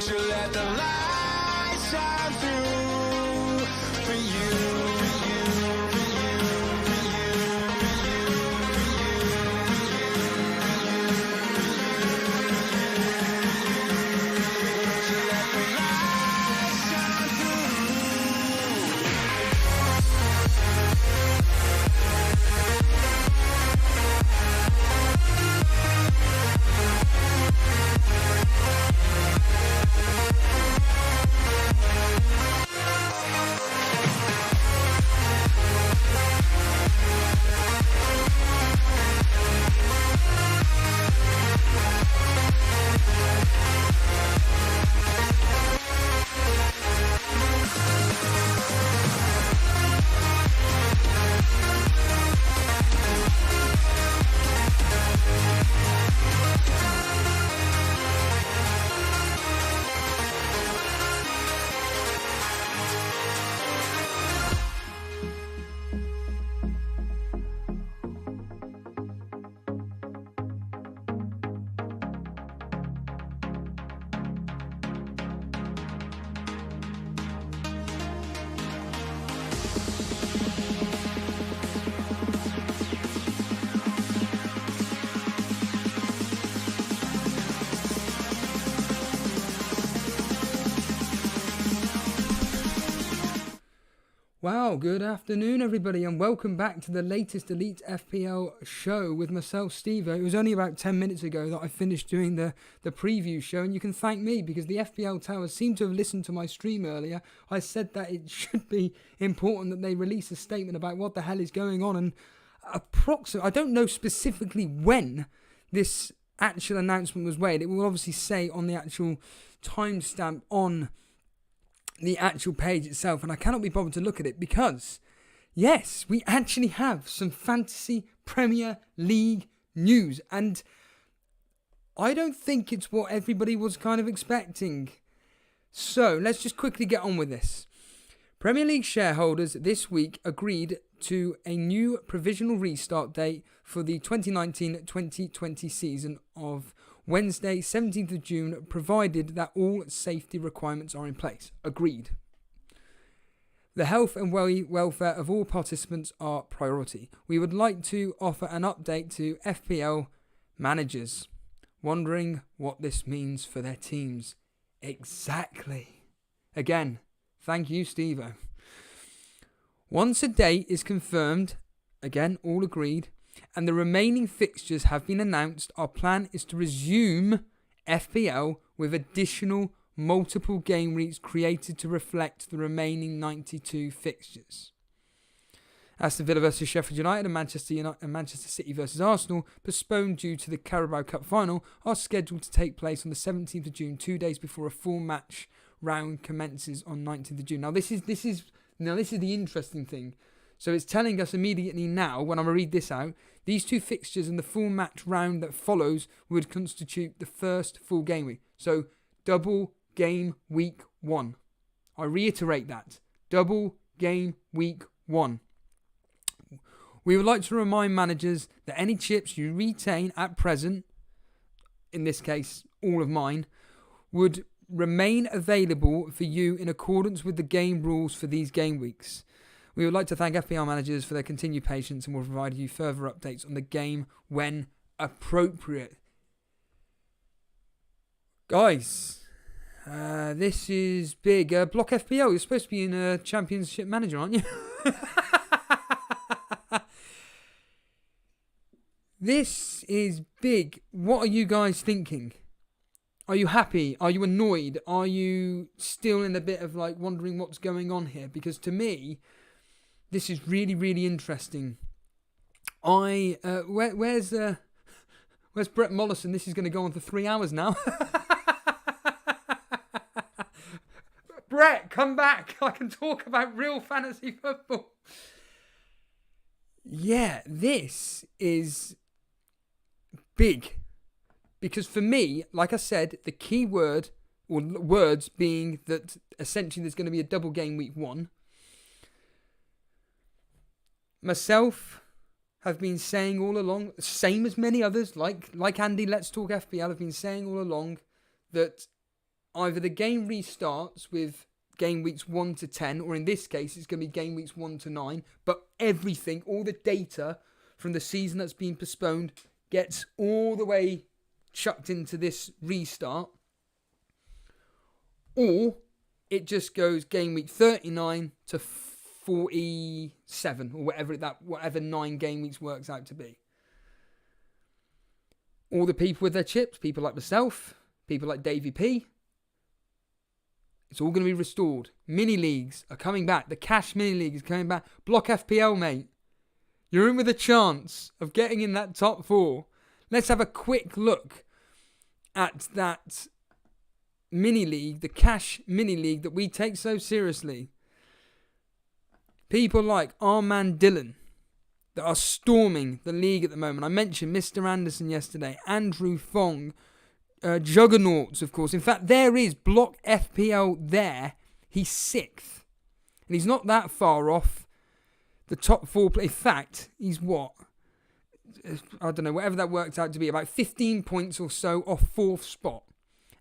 you let the light shine through for you? Wow, good afternoon everybody and welcome back to the latest Elite FPL show with myself, Steve. It was only about 10 minutes ago that I finished doing the preview show, and you can thank me because the FPL Towers seem to have listened to my stream earlier. I said that it should be important that they release a statement about what the hell is going on, and I don't know specifically when this actual announcement was made. It will obviously say on the actual timestamp on the actual page itself, and I cannot be bothered to look at it because, yes, we actually have some Fantasy Premier League news, and I don't think it's what everybody was kind of expecting. So, let's just quickly get on with this. Premier League shareholders this week agreed to a new provisional restart date for the 2019-2020 season of Wednesday, 17th of June, provided that all safety requirements are in place. Agreed. The health and welfare of all participants are priority. We would like to offer an update to FPL managers, wondering what this means for their teams. Exactly. Again, thank you, Steve-O. Once a date is confirmed, again, all agreed, and the remaining fixtures have been announced, our plan is to resume FPL with additional multiple game weeks created to reflect the remaining 92 fixtures. Aston Villa versus Sheffield United and Manchester City versus Arsenal, postponed due to the Carabao Cup final, are scheduled to take place on the 17th of June, 2 days before a full match round commences on 19th of June. Now this is the interesting thing. So it's telling us immediately now, when I'm going to read this out, these two fixtures and the full match round that follows would constitute the first full game week. So double game week 1. I reiterate that. Double game week 1. We would like to remind managers that any chips you retain at present, in this case all of mine, would remain available for you in accordance with the game rules for these game weeks. We would like to thank FPL managers for their continued patience and will provide you further updates on the game when appropriate. Guys, this is big. Block FPL, you're supposed to be in a championship manager, aren't you? This is big. What are you guys thinking? Are you happy? Are you annoyed? Are you still in a bit of like wondering what's going on here? Because to me, this is really, really interesting. Where's Brett Mollison? This is going to go on for 3 hours now. Brett, come back. I can talk about real fantasy football. Yeah, this is big. Because for me, like I said, the key word, or words being that essentially there's going to be a double game week 1. Myself have been saying all along, same as many others, like Andy, Let's Talk FPL, have been saying all along that either the game restarts with game weeks 1 to 10, or in this case, it's going to be game weeks 1 to 9, but everything, all the data from the season that's been postponed gets all the way chucked into this restart, or it just goes game week 39 to 47, or whatever 9 game weeks works out to be. All the people with their chips, people like myself, people like Davey P, it's all going to be restored. Mini leagues are coming back. The cash mini league is coming back. Block FPL, mate. You're in with a chance of getting in that top 4. Let's have a quick look at that mini league, the cash mini league that we take so seriously. People like our man Dylan that are storming the league at the moment. I mentioned Mr. Anderson yesterday, Andrew Fong, Juggernauts, of course. In fact, there is Block FPL there. He's 6th. And he's not that far off the top 4. In fact, he's what? I don't know, whatever that worked out to be, about 15 points or so off 4th spot.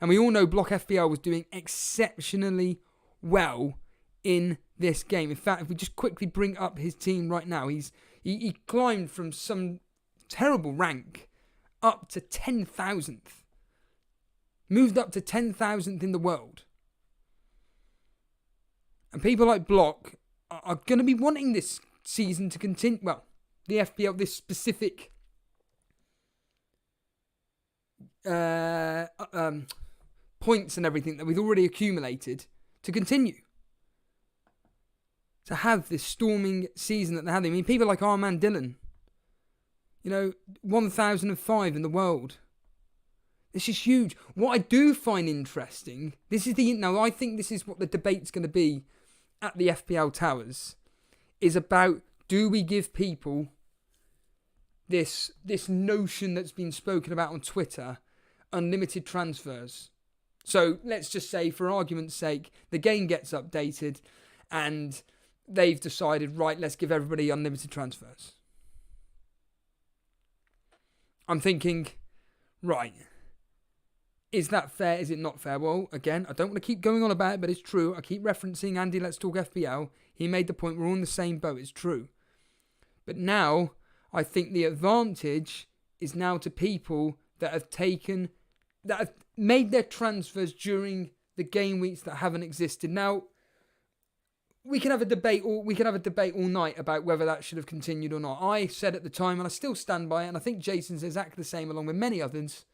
And we all know Block FPL was doing exceptionally well in this game. In fact, if we just quickly bring up his team right now, he climbed from some terrible rank up to 10,000th. Moved up to 10,000th in the world. And people like Block are going to be wanting this season to continue. Well, the FPL, this specific points and everything that we've already accumulated to continue. To have this storming season that they're having. I mean, people like our man Dylan, 1005 in the world. This is huge. What I do find interesting, I think this is what the debate's going to be at the FPL Towers, is about, do we give people this notion that's been spoken about on Twitter, unlimited transfers? So let's just say, for argument's sake, the game gets updated and they've decided, right, let's give everybody unlimited transfers. I'm thinking, right, is that fair? Is it not fair? Well, again, I don't want to keep going on about it, but it's true. I keep referencing Andy Let's Talk FPL. He made the point, we're all in the same boat. It's true. But now, I think the advantage is now to people that have made their transfers during the game weeks that haven't existed. Now, we can have a debate all night about whether that should have continued or not. I said at the time, and I still stand by it, and I think Jason's exactly the same, along with many others,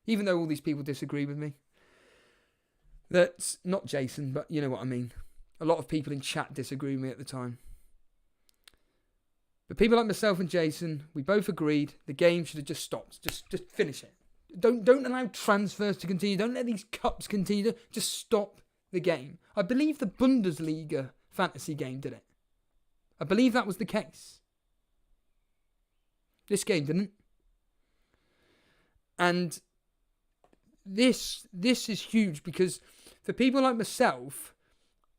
even though all these people disagree with me. That's not Jason, but you know what I mean. A lot of people in chat disagree with me at the time. But people like myself and Jason, we both agreed the game should have just stopped. Just finish it. Don't allow transfers to continue. Don't let these cups continue. Just stop the game. I believe the Bundesliga fantasy game did it. I believe that was the case. This game didn't. And this is huge because for people like myself,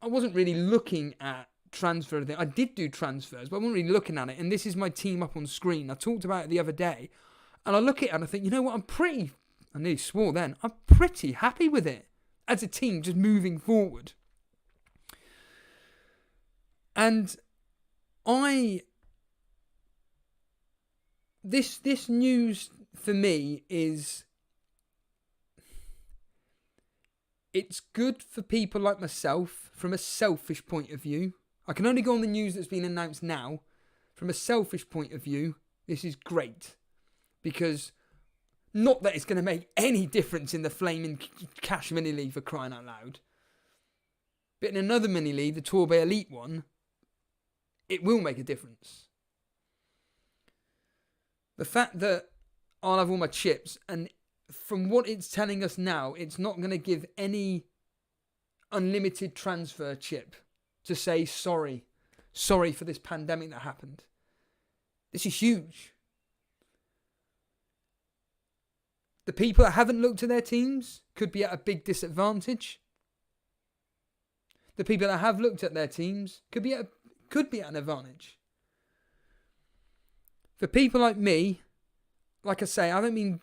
I wasn't really looking at transfer. I did do transfers, but I wasn't really looking at it. And this is my team up on screen. I talked about it the other day. And I look at it and I think, you know what, I nearly swore then, I'm pretty happy with it as a team just moving forward. And this news for me is, it's good for people like myself from a selfish point of view. I can only go on the news that's been announced now. From a selfish point of view, this is great. Because, not that it's going to make any difference in the flaming cash mini league, for crying out loud. But in another mini league, the Tour by Elite one, it will make a difference. The fact that I'll have all my chips, and from what it's telling us now, it's not going to give any unlimited transfer chip to say sorry for this pandemic that happened. This is huge. The people that haven't looked at their teams could be at a big disadvantage. The people that have looked at their teams could be at an advantage. For people like me, like I say, I don't mean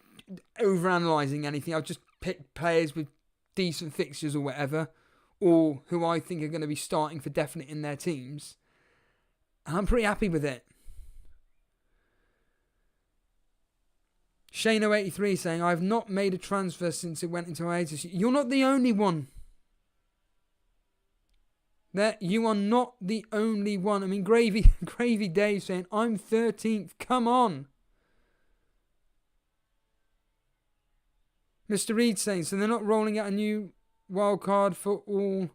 overanalyzing anything. I'll just pick players with decent fixtures or whatever, or who I think are going to be starting for definite in their teams. And I'm pretty happy with it. Shane083 saying, I've not made a transfer since it went into hiatus. You're not the only one. You are not the only one. I mean, Gravy Dave saying, I'm 13th. Come on. Mr. Reed saying, so they're not rolling out a new wild card for all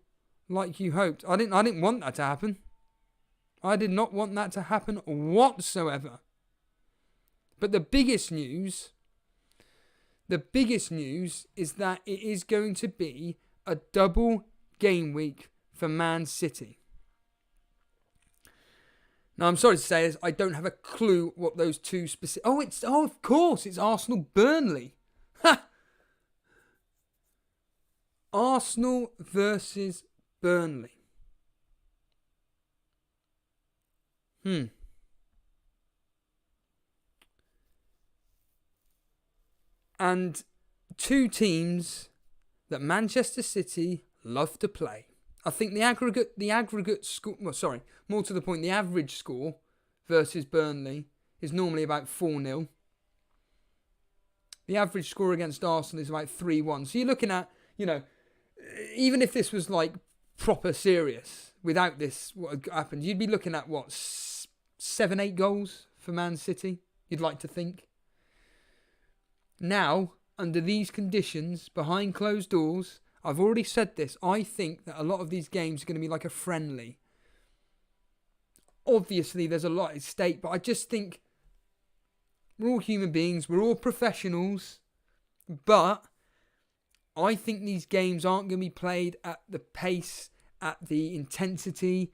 like you hoped. I didn't want that to happen. I did not want that to happen whatsoever. But the biggest news is that it is going to be a double game week for Man City. Now, I'm sorry to say this, I don't have a clue what those two specific... Oh, of course, it's Arsenal-Burnley. Ha! Arsenal versus Burnley. And two teams that Manchester City love to play. I think the aggregate score, more to the point, the average score versus Burnley is normally about 4-0. The average score against Arsenal is about 3-1. So you're looking at, even if this was like proper serious, without this, what had happened, you'd be looking at 7-8 goals for Man City, you'd like to think. Now, under these conditions, behind closed doors, I've already said this, I think that a lot of these games are going to be like a friendly. Obviously, there's a lot at stake, but I just think we're all human beings, we're all professionals, but I think these games aren't going to be played at the pace, at the intensity,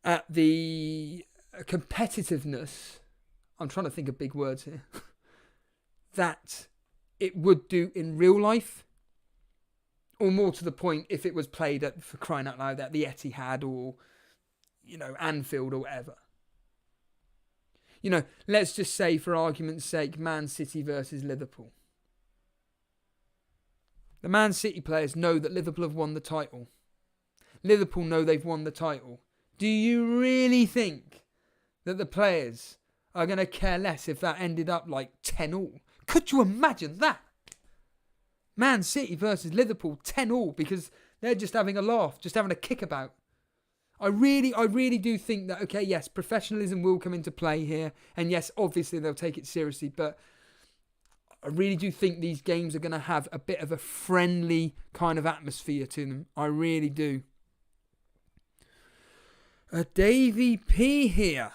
at the competitiveness, I'm trying to think of big words here, that it would do in real life. Or more to the point, if it was played at, for crying out loud, at the Etihad or, Anfield or whatever. Let's just say, for argument's sake, Man City versus Liverpool. The Man City players know that Liverpool have won the title. Liverpool know they've won the title. Do you really think that the players are going to care less if that ended up like 10-all? Could you imagine that? Man City versus Liverpool 10-all because they're just having a laugh, just having a kickabout. I really do think that, okay, yes, professionalism will come into play here. And yes, obviously they'll take it seriously. But I really do think these games are going to have a bit of a friendly kind of atmosphere to them. I really do. Davey P here.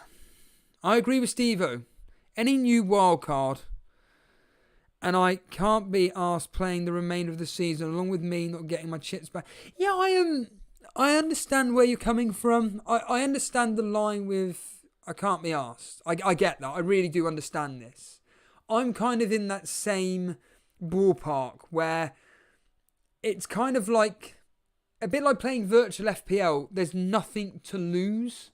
I agree with Steve-O. Any new wildcard, and I can't be asked playing the remainder of the season, along with me not getting my chips back. Yeah, I understand where you're coming from. I understand the line with I can't be asked. I get that. I really do understand this. I'm kind of in that same ballpark where it's kind of like a bit like playing virtual FPL. There's nothing to lose,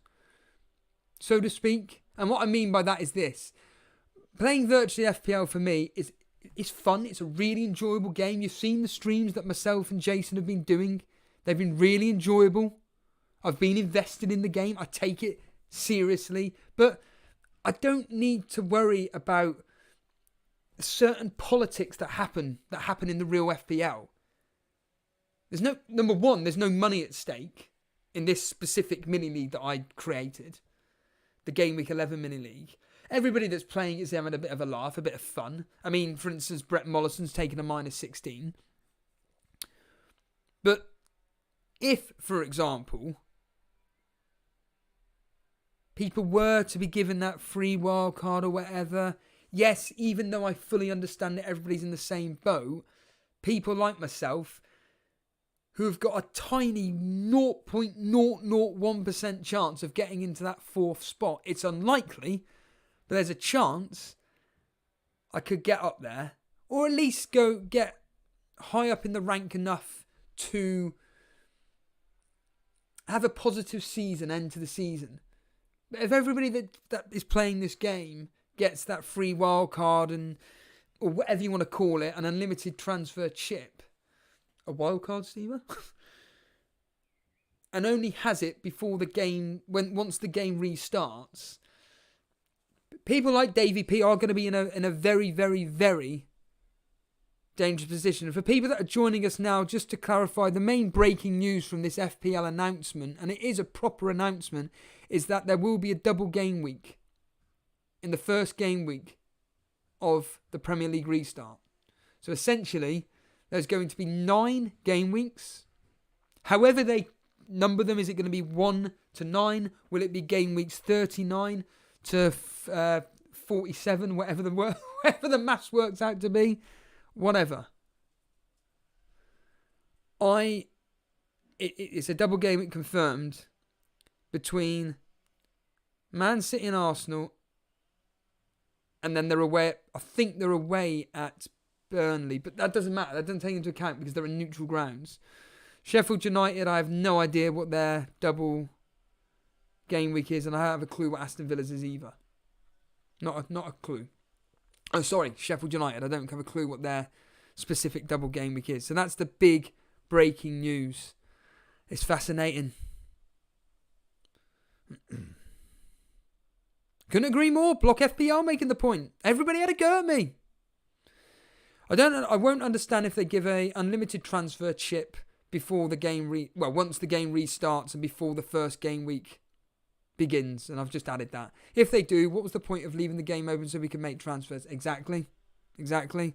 so to speak. And what I mean by that is this. Playing virtual FPL for me is fun. It's a really enjoyable game. You've seen the streams that myself and Jason have been doing. They've been really enjoyable. I've been invested in the game. I take it seriously. But I don't need to worry about certain politics that happen in the real FPL. There's no, number one, there's no money at stake in this specific mini league that I created. The Gameweek 11 mini league. Everybody that's playing is having a bit of a laugh, a bit of fun. I mean, for instance, Brett Mollison's taken a -16. But if, for example, people were to be given that free wild card or whatever, yes, even though I fully understand that everybody's in the same boat, people like myself who have got a tiny 0.001% chance of getting into that fourth spot. It's unlikely, but there's a chance I could get up there, or at least go get high up in the rank enough to have a positive season, end to the season. But if everybody that is playing this game gets that free wild card and or whatever you want to call it, an unlimited transfer chip, a wildcard, Steve, and only has it before the game, once the game restarts, people like Davey P are going to be in a very, very, very dangerous position. And for people that are joining us now, just to clarify, the main breaking news from this FPL announcement, and it is a proper announcement, is that there will be a double game week in the first game week of the Premier League restart. So essentially, there's going to be 9 game weeks. However they number them, is it going to be 1 to 9? Will it be game weeks 39 to 47? Whatever the maths works out to be. Whatever. It's a double game week confirmed between Man City and Arsenal, and then they're away. I think they're away at Burnley, but that doesn't matter. That doesn't take into account because they're in neutral grounds. Sheffield United, I have no idea what their double game week is, and I have a clue what Aston Villa's is either. Not a clue. Oh, sorry, Sheffield United. I don't have a clue what their specific double game week is. So that's the big breaking news. It's fascinating. Couldn't agree more. Block FPL making the point. Everybody had a go at me. I won't understand if they give a unlimited transfer chip before the game once the game restarts and before the first game week begins, and I've just added that. If they do, what was the point of leaving the game open so we can make transfers? Exactly. Shane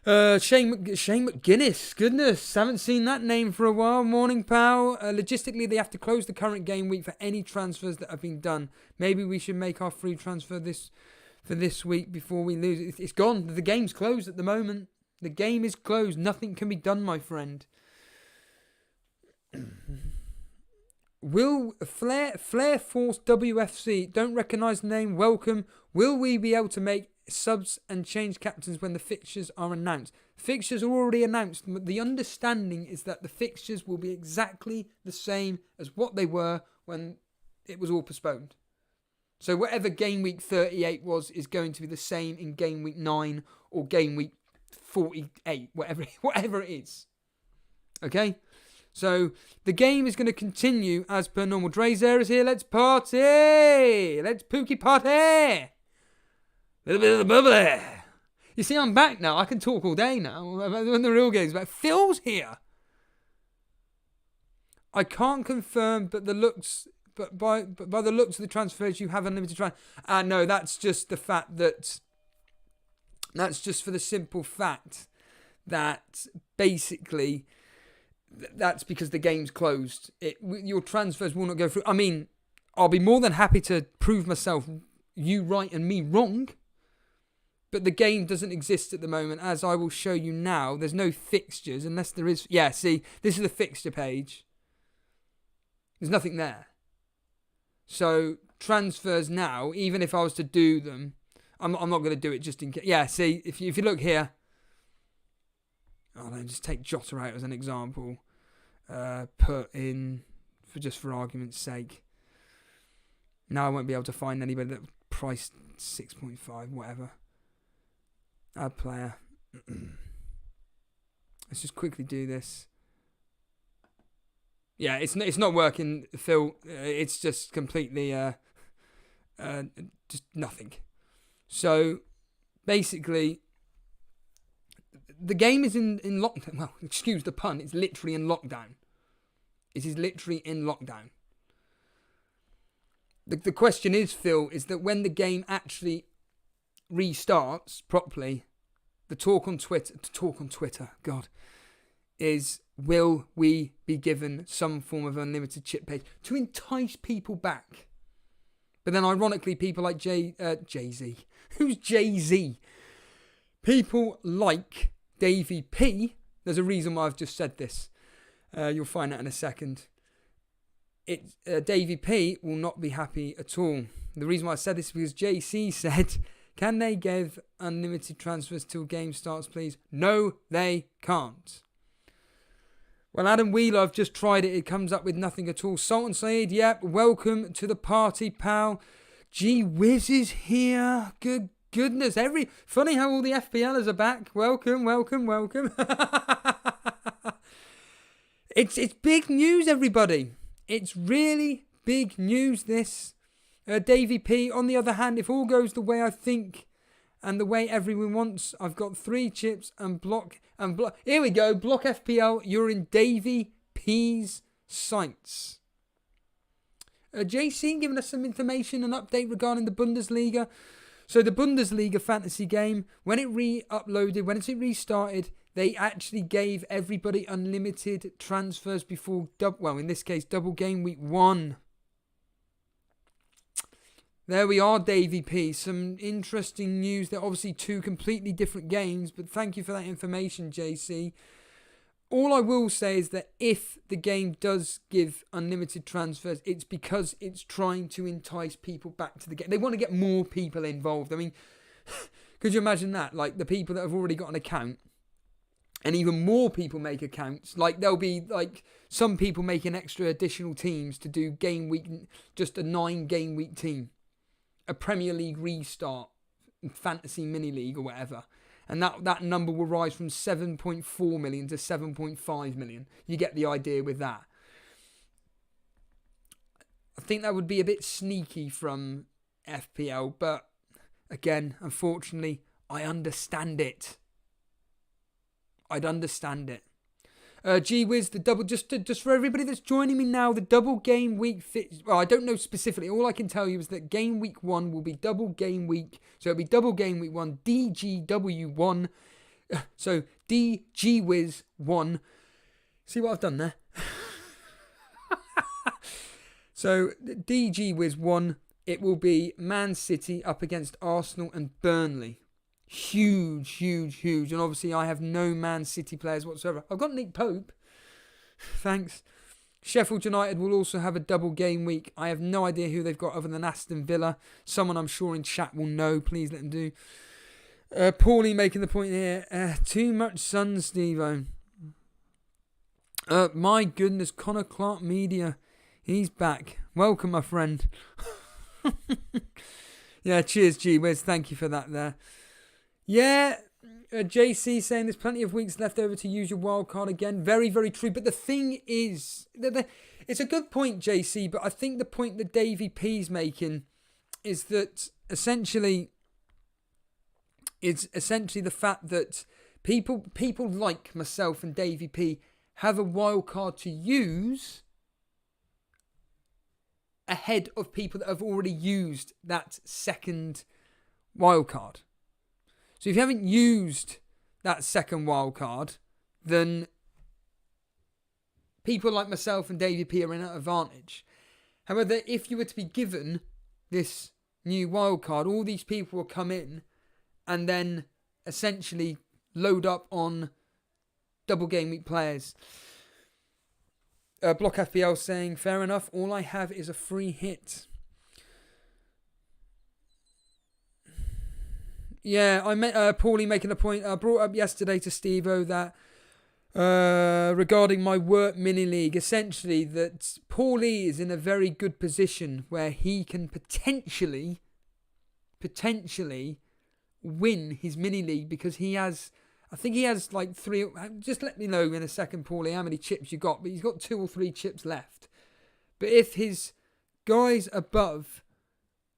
McGuinness, goodness, haven't seen that name for a while. Morning, pal. Logistically, they have to close the current game week for any transfers that have been done. Maybe we should make our free transfer for this week before we lose it. It's gone. The game's closed at the moment. The game is closed. Nothing can be done, my friend. Will Flair Force WFC, don't recognise the name, welcome. Will we be able to make subs and change captains when the fixtures are announced? Fixtures are already announced. The understanding is that the fixtures will be exactly the same as what they were when it was all postponed. So whatever game week 38 was is going to be the same in game week 9 or game week 48, whatever it is. Okay? So the game is going to continue as per normal. Drezer is here. Let's party. Let's pookie party. A little bit of the bubbly. You see, I'm back now. I can talk all day now when the real game's back. Phil's here. I can't confirm, but by the looks of the transfers, you have unlimited transfer. No, that's just the fact that. That's just for the simple fact that basically. That's because the game's closed. Your transfers will not go through. I mean, I'll be more than happy to prove myself you right and me wrong. But the game doesn't exist at the moment, as I will show you now. There's no fixtures unless there is. Yeah, see, this is the fixture page. There's nothing there. So transfers now, even if I was to do them, I'm not going to do it just in case. Yeah, see, if you look here. I'll just take Jota out as an example. Put in, for argument's sake. Now I won't be able to find anybody that priced 6.5, whatever. Add player. Let's just quickly do this. Yeah, it's not working, Phil. It's just completely just nothing. So basically, the game is in lockdown. Well, excuse the pun. It's literally in lockdown. It is literally in lockdown. The question is, Phil, is that when the game actually restarts properly, the talk on Twitter, God, is will we be given some form of unlimited chip page to entice people back? But then ironically, people like Jay-Z. Who's Jay-Z? People like Davey P. There's a reason why I've just said this. You'll find out in a second. Davey P will not be happy at all. The reason why I said this is because JC said, can they give unlimited transfers till game starts, please? No, they can't. Well, Adam Wheeler, I've just tried it. It comes up with nothing at all. Sultan Saeed, yep. Welcome to the party, pal. Gee Whiz is here. Goodness. Funny how all the FPLers are back. Welcome. It's big news, everybody. It's really big news, this. Davey P, on the other hand, if all goes the way I think and the way everyone wants, I've got 3 chips and block. Here we go. Block FPL. You're in Davey P's sights. JC giving us some information and update regarding the Bundesliga. So the Bundesliga fantasy game, when it when it restarted, they actually gave everybody unlimited transfers before, in this case, double game week 1. There we are, Davey P. Some interesting news. They're obviously 2 completely different games, but thank you for that information, JC. All I will say is that if the game does give unlimited transfers, it's because it's trying to entice people back to the game. They want to get more people involved. I mean, could you imagine that? Like, the people that have already got an account, and even more people make accounts. Like, there'll be, like, some people making extra additional teams to do game week, just a 9-game week team. A Premier League restart, fantasy mini league or whatever. And that number will rise from 7.4 million to 7.5 million. You get the idea with that. I think that would be a bit sneaky from FPL, but again, unfortunately, I understand it. I'd understand it. Gee whiz, the double, just for everybody that's joining me now, the double game week I don't know specifically. All I can tell you is that game week 1 will be double game week. So it'll be double game week 1, DGW1. So DGWiz1. See what I've done there? So DGWiz1, it will be Man City up against Arsenal and Burnley. Huge. And obviously I have no Man City players whatsoever. I've got Nick Pope. Thanks. Sheffield United will also have a double game week. I have no idea who they've got other than Aston Villa. Someone I'm sure in chat will know. Please let them do. Paulie making the point here. Too much sun, Steve-O. My goodness, Connor Clark Media. He's back. Welcome, my friend. Yeah, cheers, G-Wiz. Thank you for that there. Yeah, JC saying there's plenty of weeks left over to use your wild card again. Very, very true. But the thing is, it's a good point, JC, but I think the point that Davey P's making is that essentially the fact that people like myself and Davey P have a wild card to use ahead of people that have already used that second wild card. So if you haven't used that second wild card, then people like myself and Davey P are in an advantage. However, if you were to be given this new wild card, all these people will come in and then essentially load up on double game week players. Block FPL saying, fair enough, all I have is a free hit. Yeah, I met Paulie making a point. I brought up yesterday to Steve-O that regarding my work mini league, essentially that Paulie is in a very good position where he can potentially win his mini league because he has, I think he has like 3. Just let me know in a second, Paulie, how many chips you got. But he's got 2 or 3 chips left. But if his guys above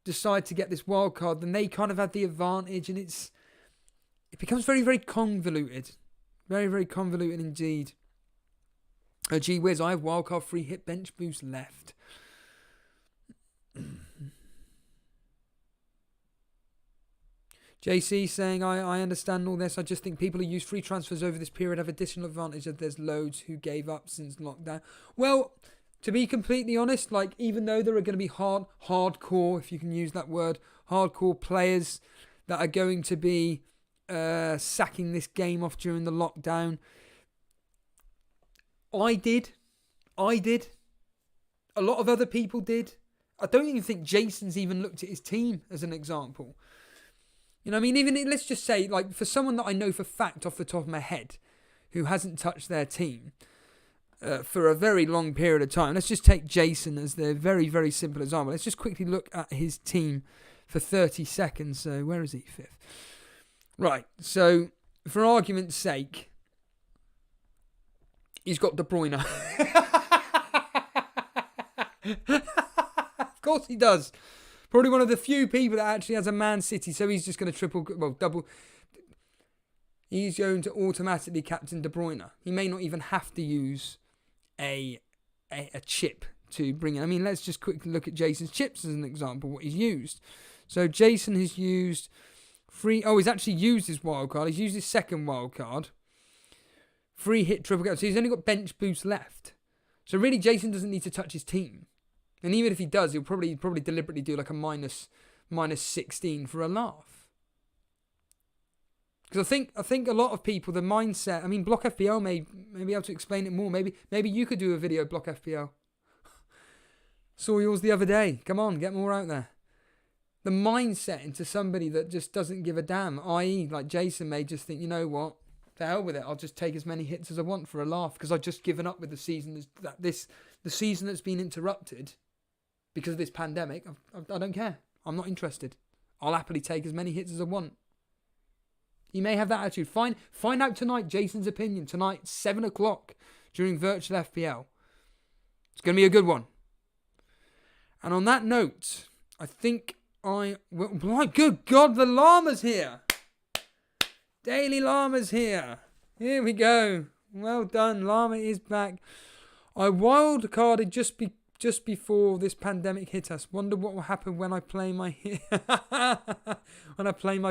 decide to get this wild card, then they kind of have the advantage, and it becomes very, very convoluted. Very, very convoluted indeed. Gee whiz, I have wild card free hit bench boost left. JC saying, I understand all this. I just think people who use free transfers over this period have additional advantage as there's loads who gave up since lockdown. Well, to be completely honest, like, even though there are going to be hardcore, if you can use that word, hardcore players that are going to be sacking this game off during the lockdown, I did. A lot of other people did. I don't even think Jason's even looked at his team as an example. You know what I mean? Even, let's just say, like, for someone that I know for fact off the top of my head who hasn't touched their team for a very long period of time. Let's just take Jason as the very, very simple example. Let's just quickly look at his team for 30 seconds. So, where is he? 5th. Right. So, for argument's sake, He's got De Bruyne. Of course he does. Probably one of the few people that actually has a Man City, so he's just going to double. He's going to automatically captain De Bruyne. He may not even have to use a chip to bring in. I mean, let's just quickly look at Jason's chips as an example, what he's used. So Jason has used he's actually used his wild card. He's used his second wild card. 3 hit triple captain. So he's only got bench boost left. So really, Jason doesn't need to touch his team. And even if he does, he'll probably deliberately do like a minus 16 for a laugh. Because I think a lot of people, the mindset. I mean, Block FPL may be able to explain it more. Maybe you could do a video, Block FPL. Saw yours the other day. Come on, get more out there. The mindset into somebody that just doesn't give a damn, i.e., like Jason may just think, you know what, to hell with it. I'll just take as many hits as I want for a laugh because I've just given up with the season. The season that's been interrupted because of this pandemic. I don't care. I'm not interested. I'll happily take as many hits as I want. He may have that attitude. Find out tonight Jason's opinion. Tonight, 7 o'clock during Virtual FPL. It's going to be a good one. And on that note, I think my good God, the llama's here. Daily Llama's here. Here we go. Well done. Llama is back. I wildcarded just before this pandemic hit us. Wonder what will happen when I play my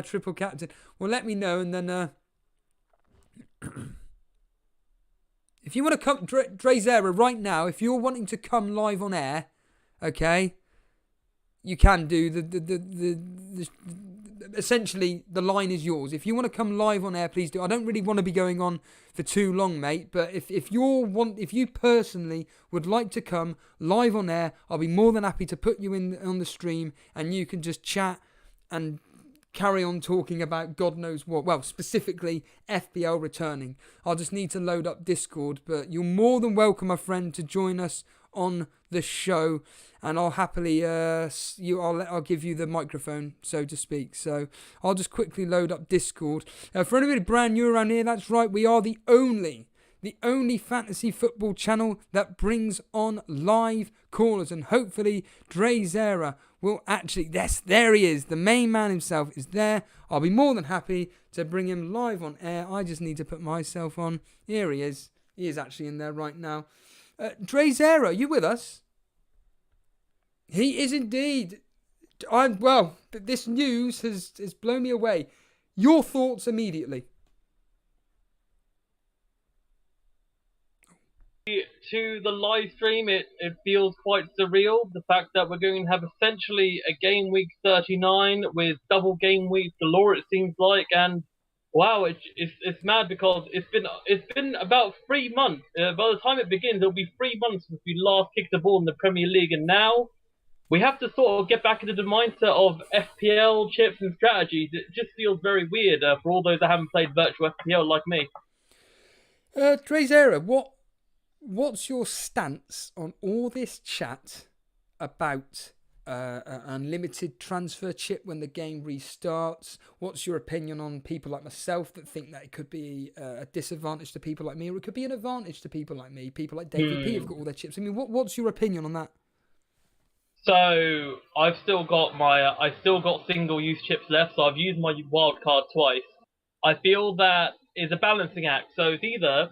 triple captain. Well, let me know, and then if you want to come, Drazera, right now, if you're wanting to come live on air, okay, you can do the essentially the line is yours. If you want to come live on air, please do. I don't really want to be going on for too long, mate, but if you personally would like to come live on air, I'll be more than happy to put you in on the stream and you can just chat and carry on talking about God knows what. Well, specifically FPL returning. I'll just need to load up Discord, but you're more than welcome, my friend, to join us on the show, and I'll happily I'll give you the microphone, so to speak. So I'll just quickly load up Discord. For anybody brand new around here, that's right, we are the only fantasy football channel that brings on live callers, and hopefully Drazera will actually, yes, there he is, the main man himself is there. I'll be more than happy to bring him live on air. I just need to put myself on. Here he is actually in there right now. Drazera, you with us? He is indeed. This news has blown me away. Your thoughts immediately. To the live stream, it feels quite surreal. The fact that we're going to have essentially a game week 39 with double game week galore, it seems like, and wow, it's mad because it's been about 3 months. By the time it begins, it'll be 3 months since we last kicked the ball in the Premier League, and now we have to sort of get back into the mindset of FPL chips and strategies. It just feels very weird for all those that haven't played virtual FPL like me. Drazera, what's your stance on all this chat about unlimited transfer chip when the game restarts? What's your opinion on people like myself that think that it could be a disadvantage to people like me, or it could be an advantage to people like me? People like David P have got all their chips. I mean, what's your opinion on that? So I've still got single-use chips left. So I've used my wild card twice. I feel that is a balancing act. So it's either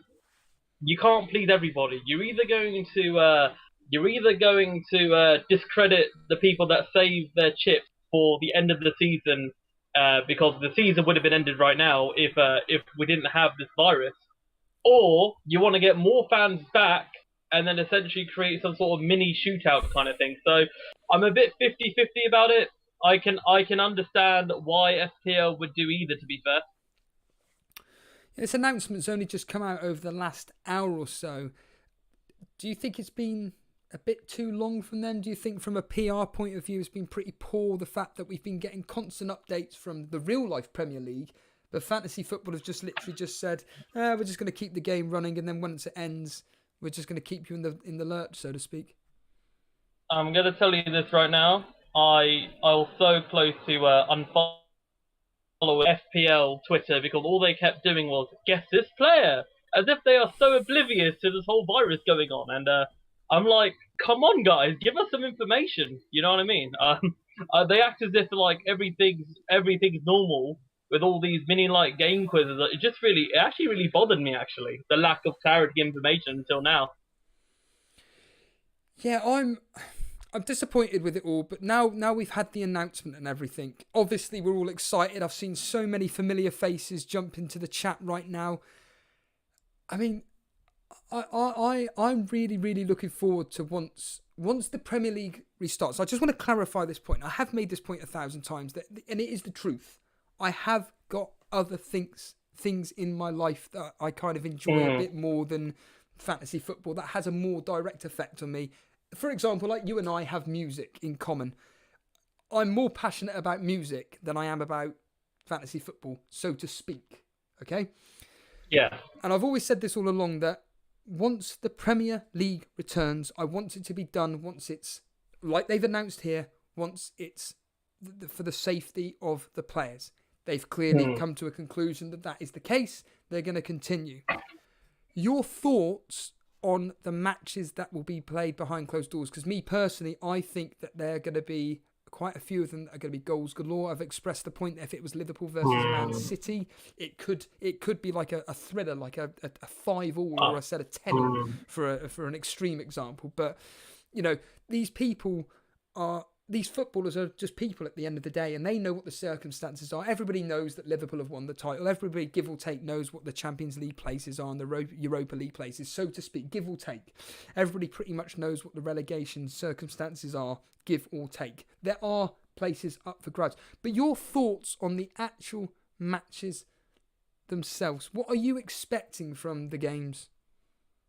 you can't please everybody. You're either going to discredit the people that save their chips for the end of the season, because the season would have been ended right now if we didn't have this virus, or you want to get more fans back and then essentially create some sort of mini shootout kind of thing. So I'm a bit 50-50 about it. I can understand why FPL would do either, to be fair. This announcement's only just come out over the last hour or so. Do you think it's been a bit too long from them? Do you think from a PR point of view it's been pretty poor, the fact that we've been getting constant updates from the real life Premier League, but fantasy football has just literally just said, we're just going to keep the game running, and then once it ends, we're just going to keep you in the lurch, so to speak? I'm going to tell you this right now. I was so close to unfollow FPL Twitter because all they kept doing was guess this player, as if they are so oblivious to this whole virus going on. And I'm like, come on, guys, give us some information. You know what I mean? They act as if like everything's normal with all these mini like game quizzes. It actually really bothered me actually, the lack of clarity information until now. Yeah, I'm disappointed with it all, but now we've had the announcement and everything. Obviously, we're all excited. I've seen so many familiar faces jump into the chat right now. I mean, I'm really, really looking forward to once the Premier League restarts. I just want to clarify this point. I have made this point 1,000 times, and it is the truth. I have got other things in my life that I kind of enjoy a bit more than fantasy football, that has a more direct effect on me. For example, like you and I have music in common. I'm more passionate about music than I am about fantasy football, so to speak. Okay? Yeah. And I've always said this all along, that once the Premier League returns, I want it to be done once it's, like they've announced here, once it's for the safety of the players. They've clearly come to a conclusion that is the case. They're going to continue. Your thoughts on the matches that will be played behind closed doors? Because me personally, I think that they're going to be quite a few of them that are going to be goals galore. I've expressed the point that if it was Liverpool versus Man City, it could be like a thriller, like a 5-5 or I said a 10 for an extreme example. But you know, these footballers are just people at the end of the day, and they know what the circumstances are. Everybody knows that Liverpool have won the title. Everybody, give or take, knows what the Champions League places are and the Europa League places, so to speak, give or take. Everybody pretty much knows what the relegation circumstances are, give or take. There are places up for grabs. But your thoughts on the actual matches themselves, what are you expecting from the games?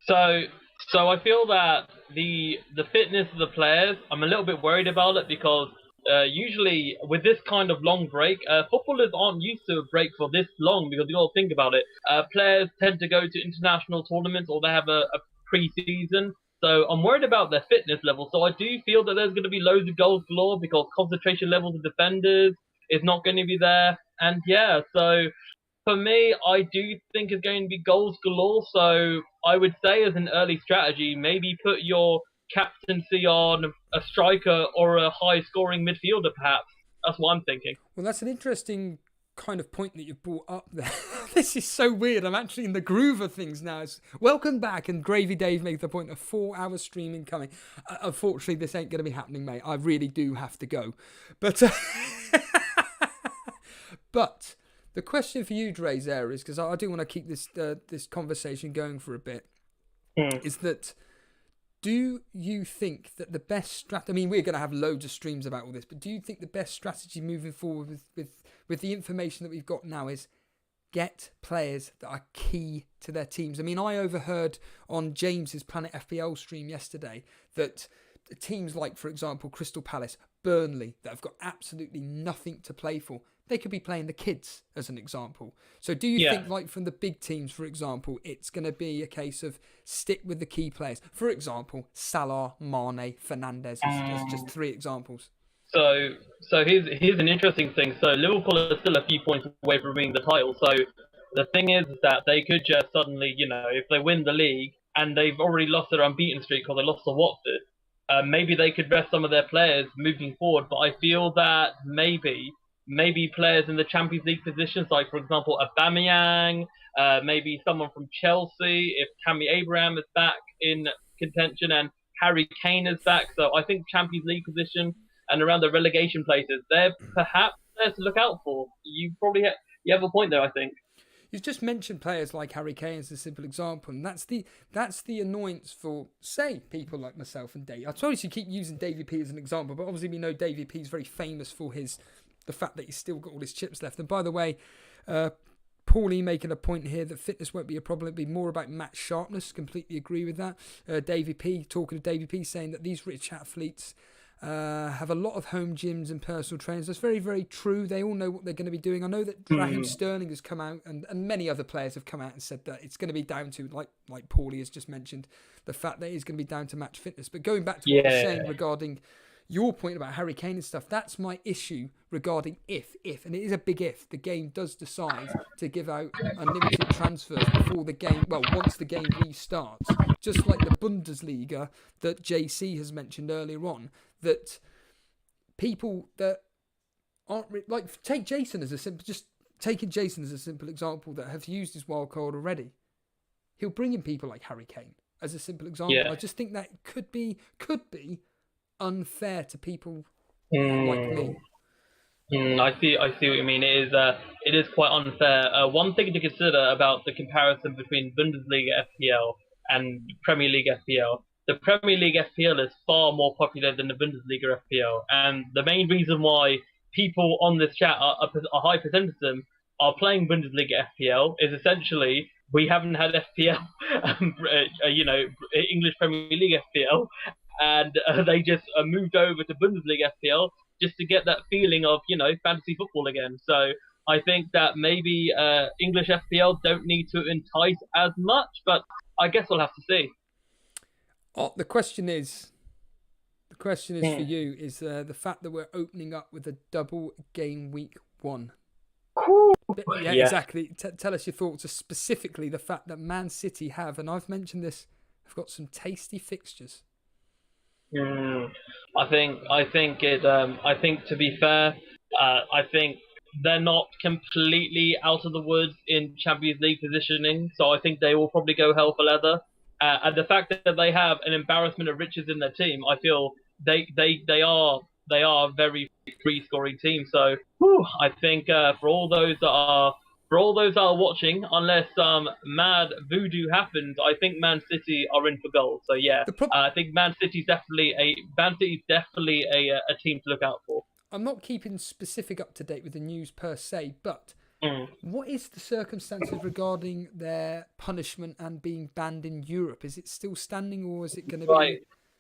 So I feel that the fitness of the players, I'm a little bit worried about it because usually with this kind of long break, footballers aren't used to a break for this long because you got to think about it. Players tend to go to international tournaments or they have a pre-season. So I'm worried about their fitness level. So I do feel that there's going to be loads of goals galore because concentration levels of defenders is not going to be there. And yeah, so for me, I do think it's going to be goals galore. So I would say, as an early strategy, maybe put your captaincy on a striker or a high-scoring midfielder, perhaps. That's what I'm thinking. Well, that's an interesting kind of point that you've brought up there. This is so weird. I'm actually in the groove of things now. Welcome back, and Gravy Dave made the point of 4-hour streaming coming. Unfortunately, this ain't going to be happening, mate. I really do have to go. But, but the question for you, Drezer, is, because I do want to keep this conversation going for a bit, is that do you think that the best strategy, I mean, we're going to have loads of streams about all this, but do you think the best strategy moving forward with the information that we've got now is get players that are key to their teams? I mean, I overheard on James's Planet FPL stream yesterday that teams like, for example, Crystal Palace, Burnley, that have got absolutely nothing to play for, they could be playing the kids, as an example. So do you think, like from the big teams, for example, it's going to be a case of stick with the key players? For example, Salah, Mane, Fernandes, as just 3 examples. So here's an interesting thing. So Liverpool are still a few points away from winning the title. So the thing is that they could just suddenly, you know, if they win the league and they've already lost their unbeaten streak because they lost to Watford, maybe they could rest some of their players moving forward. But I feel that maybe players in the Champions League positions, like for example Aubameyang, maybe someone from Chelsea, if Tammy Abraham is back in contention and Harry Kane is back. So I think Champions League position and around the relegation places, they're perhaps there to look out for. You probably you have a point there, I think. You've just mentioned players like Harry Kane as a simple example, and that's the annoyance for, say, people like myself and Dave. I told you to keep using Davy P as an example, but obviously we know Davy P is very famous for the fact that he's still got all his chips left. And by the way, Paulie making a point here that fitness won't be a problem, it'll be more about match sharpness. Completely agree with that. Davy P, talking to Davy P, saying that these rich athletes have a lot of home gyms and personal trainers. That's very, very true. They all know what they're going to be doing. I know that Raheem Sterling has come out, and many other players have come out and said that it's going to be down to, like Paulie has just mentioned, the fact that it's going to be down to match fitness. But going back to what I was saying regarding, your point about Harry Kane and stuff, that's my issue regarding if, and it is a big if, the game does decide to give out unlimited transfers before the game, well, once the game restarts, just like the Bundesliga that JC has mentioned earlier on, that people that aren't, like, take Jason as a simple, just taking Jason as a simple example that have used his wild card already. He'll bring in people like Harry Kane as a simple example. Yeah. I just think that could be unfair to people like me. I see what you mean. It is quite unfair. One thing to consider about the comparison between Bundesliga FPL and Premier League FPL. The Premier League FPL is far more popular than the Bundesliga FPL, and the main reason why people on this chat, a high percentage of them, are playing Bundesliga FPL is essentially we haven't had FPL, English Premier League FPL, and they just moved over to Bundesliga FPL just to get that feeling of, fantasy football again. So I think that maybe English FPL don't need to entice as much, but I guess we'll have to see. Oh, the question is for you is the fact that we're opening up with a double game week 1. Yeah, exactly. Tell us your thoughts, specifically the fact that Man City have, and I've mentioned this, have got some tasty fixtures. I think to be fair, I think they're not completely out of the woods in Champions League positioning, so I think they will probably go hell for leather. And the fact that they have an embarrassment of riches in their team, I feel they are a very free scoring team. So I think for all those that are watching, unless some mad voodoo happens, I think Man City are in for gold. So yeah, I think Man City's definitely a team to look out for. I'm not keeping specific up to date with the news per se, but what is the circumstances regarding their punishment and being banned in Europe? Is it still standing, or is it going to be...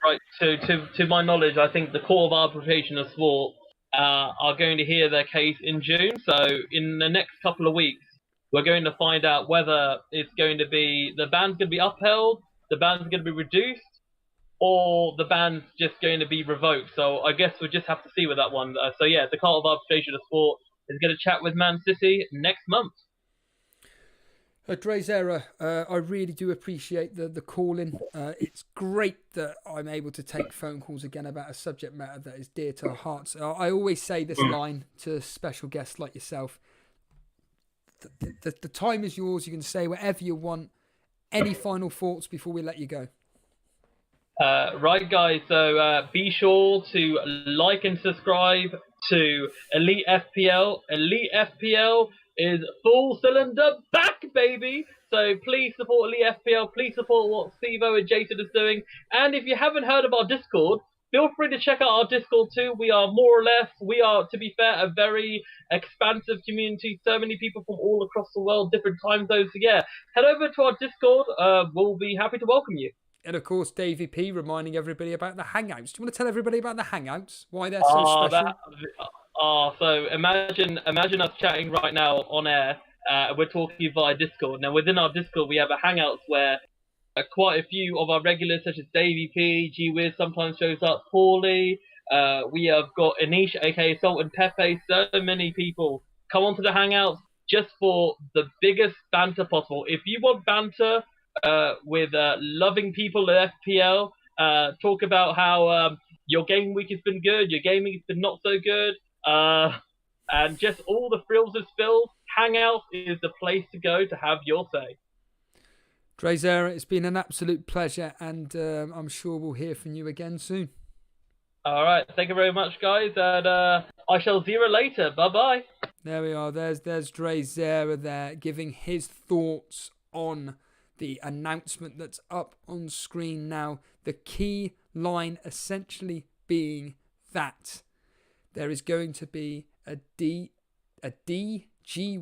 Right. To my knowledge, I think the Court of Arbitration of Sport are going to hear their case in June. So in the next couple of weeks, we're going to find out whether it's going to be the ban's going to be upheld, the ban's going to be reduced, or the ban's just going to be revoked. So I guess we'll just have to see with that one. So yeah, the Court of Arbitration of Sport is going to chat with Man City next month. Drazera, I really do appreciate the call-in. It's great that I'm able to take phone calls again about a subject matter that is dear to our hearts. I always say this line to special guests like yourself. The time is yours. You can say whatever you want. Any final thoughts before we let you go? Right, guys. So be sure to like and subscribe to Elite FPL. Elite FPL is full cylinder back, baby. So please support Elite FPL. Please support what Stevo and Jason is doing. And if you haven't heard of our Discord, feel free to check out our Discord too. We are to be fair, a very expansive community. So many people from all across the world, different time zones. So yeah, head over to our Discord. We'll be happy to welcome you. And of course, Davey P reminding everybody about the Hangouts. Do you want to tell everybody about the Hangouts? Why they're so special? So imagine us chatting right now on air. We're talking via Discord. Now within our Discord, we have a Hangouts where quite a few of our regulars, such as Davey P, G Wiz, sometimes shows up. Paulie. We have got Anish, aka Salt and Pepe. So many people come onto the Hangouts just for the biggest banter possible. If you want banter with loving people at FPL, talk about how your game week has been good, your game week has been not so good, and just all the frills and spills, Hangouts is the place to go to have your say. Drazera, it's been an absolute pleasure, and I'm sure we'll hear from you again soon. All right, thank you very much, guys, and I shall see you later. Bye-bye. There we are. There's Drazera there giving his thoughts on the announcement that's up on screen now. The key line essentially being that there is going to be a DG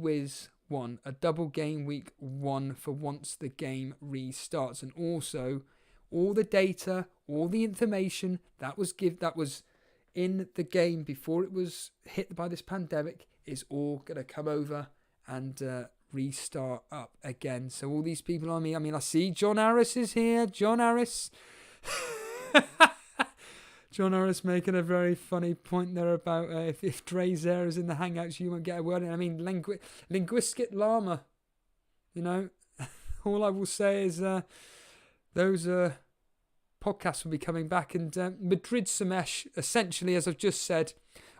Wiz 1, a double game week 1 for once the game restarts, and also all the data, all the information that was in the game before it was hit by this pandemic is all going to come over and restart up again. So all these people on me, I see John Harris is here. John Harris. John Norris making a very funny point there about if Dre's there is in the Hangouts, you won't get a word in. I mean, linguistic llama. You know, all I will say is those podcasts will be coming back. And Madrid Samesh, essentially, as I've just said,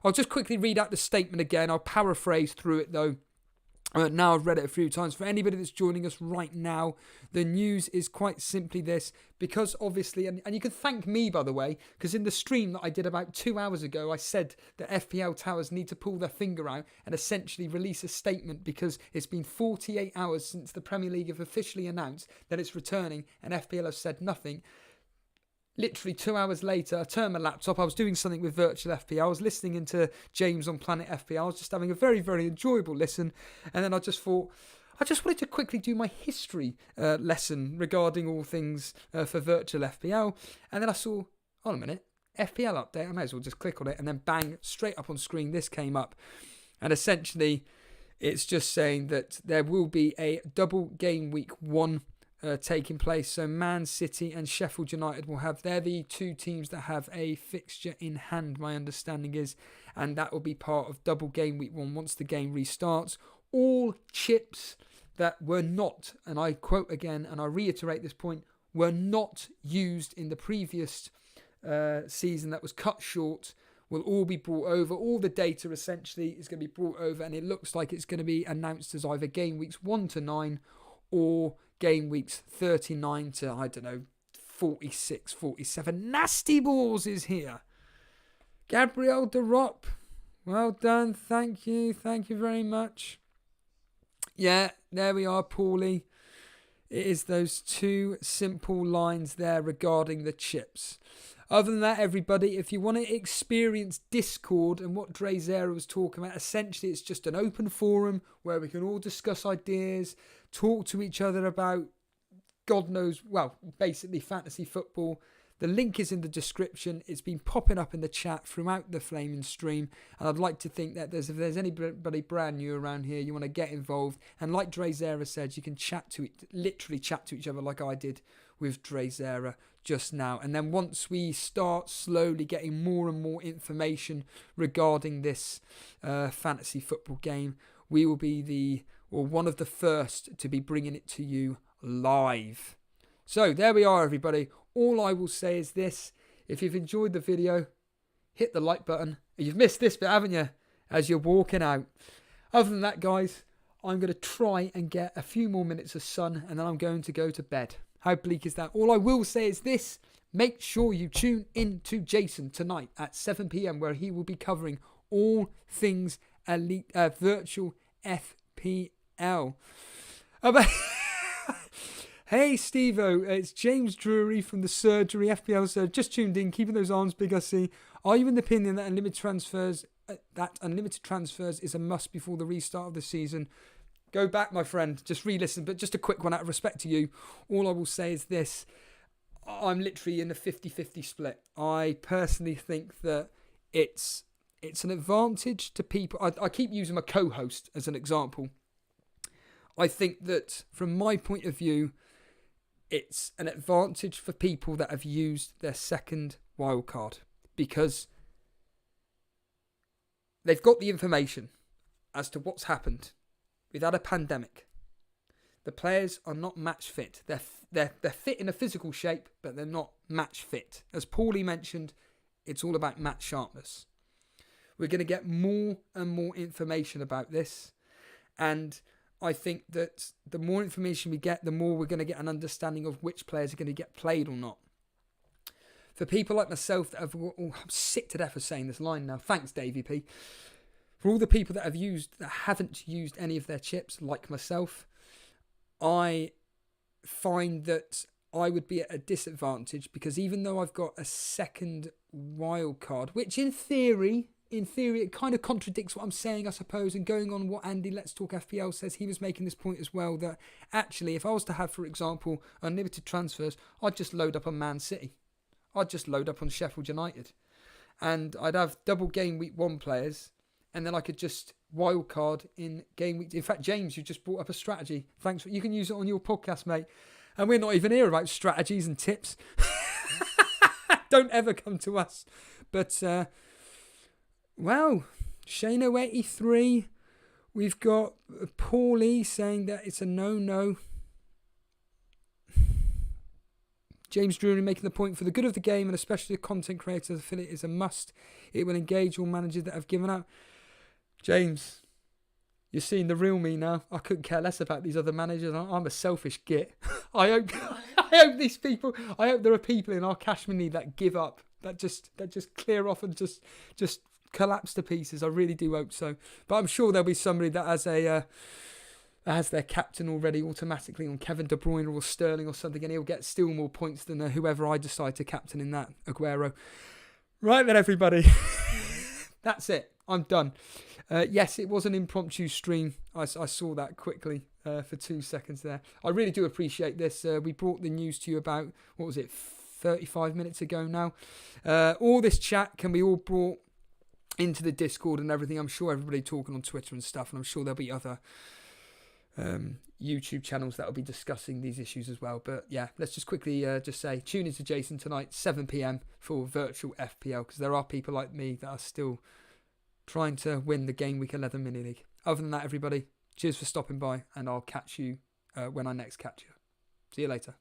I'll just quickly read out the statement again. I'll paraphrase through it, though. Now I've read it a few times. For anybody that's joining us right now, the news is quite simply this, because obviously, and you can thank me, by the way, because in the stream that I did about 2 hours ago, I said that FPL Towers need to pull their finger out and essentially release a statement, because it's been 48 hours since the Premier League have officially announced that it's returning, and FPL have said nothing. Literally 2 hours later, I turned my laptop. I was doing something with Virtual FPL. I was listening into James on Planet FPL. I was just having a very, very enjoyable listen. And then I just thought, I just wanted to quickly do my history lesson regarding all things for Virtual FPL. And then I saw, hold on a minute, FPL update. I may as well just click on it. And then bang, straight up on screen, this came up. And essentially, it's just saying that there will be a double game week 1 taking place. So Man City and Sheffield United will have, they're the two teams that have a fixture in hand, my understanding is, and that will be part of double game week 1 once the game restarts. All chips that were not, and I quote again and I reiterate this point, were not used in the previous season that was cut short will all be brought over. All the data essentially is going to be brought over, and it looks like it's going to be announced as either game weeks 1 to 9 or game weeks 39 to, I don't know, 46, 47. Nasty Balls is here. Gabriel de Rop. Well done. Thank you. Thank you very much. Yeah, there we are, Paulie. It is those two simple lines there regarding the chips. Other than that, everybody, if you want to experience Discord and what Drezera was talking about, essentially it's just an open forum where we can all discuss ideas, talk to each other about God knows, well, basically fantasy football. The link is in the description. It's been popping up in the chat throughout the flaming stream. And I'd like to think that if there's anybody brand new around here, you want to get involved. And like Drezera said, you can literally chat to each other like I did with Drezera just now. And then once we start slowly getting more and more information regarding this fantasy football game, we will be one of the first to be bringing it to you live. So there we are, everybody. All I will say is this: if you've enjoyed the video, hit the like button. You've missed this bit, haven't you, as you're walking out. Other than that, guys, I'm going to try and get a few more minutes of sun, and then I'm going to go to bed. How bleak is that? All I will say is this: make sure you tune in to Jason tonight at 7 p.m, where he will be covering all things Elite Virtual FPL. Hey Steve-O, it's James Drury from the Surgery FPL. So just tuned in, keeping those arms big, I see. Are you in the opinion that unlimited transfers is a must before the restart of the season? Go back, my friend, just re-listen. But just a quick one out of respect to you. All I will say is this: I'm literally in a 50-50 split. I personally think that it's an advantage to people. I keep using my co-host as an example. I think that from my point of view, it's an advantage for people that have used their second wildcard, because they've got the information as to what's happened. We've had a pandemic. The players are not match fit. They're fit in a physical shape, but they're not match fit. As Paulie mentioned, it's all about match sharpness. We're going to get more and more information about this, and I think that the more information we get, the more we're going to get an understanding of which players are going to get played or not. For people like myself that have, I'm sick to death of saying this line now. Thanks, Davey P. For all the people that haven't used any of their chips, like myself, I find that I would be at a disadvantage, because even though I've got a second wild card, which in theory, it kind of contradicts what I'm saying, I suppose, and going on what Andy Let's Talk FPL says, he was making this point as well, that actually if I was to have, for example, unlimited transfers, I'd just load up on Man City. I'd just load up on Sheffield United. And I'd have double game week 1 players, and then I could just wildcard in game week. In fact, James, you just brought up a strategy. Thanks. You can use it on your podcast, mate. And we're not even here about strategies and tips. Don't ever come to us. But, well, Shano83. We've got Paulie saying that it's a no-no. James Drury making the point, for the good of the game and especially the content creators, affiliate is a must. It will engage all managers that have given up. James, you're seeing the real me now. I couldn't care less about these other managers. I'm a selfish git. I hope these people, I hope there are people in our cash money that give up, that just clear off and just collapse to pieces. I really do hope so. But I'm sure there'll be somebody that has their captain already automatically on Kevin De Bruyne or Sterling or something, and he'll get still more points than whoever I decide to captain in that, Aguero. Right then, everybody. That's it. I'm done. Yes, it was an impromptu stream. I saw that quickly for 2 seconds there. I really do appreciate this. We brought the news to you about, 35 minutes ago now. All this chat can be all brought into the Discord and everything. I'm sure everybody talking on Twitter and stuff, and I'm sure there'll be other YouTube channels that will be discussing these issues as well. But yeah, let's just quickly just say, tune into Jason tonight, 7 p.m. for virtual FPL, because there are people like me that are still trying to win the Game Week 11 Mini League. Other than that, everybody, cheers for stopping by, and I'll catch you when I next catch you. See you later.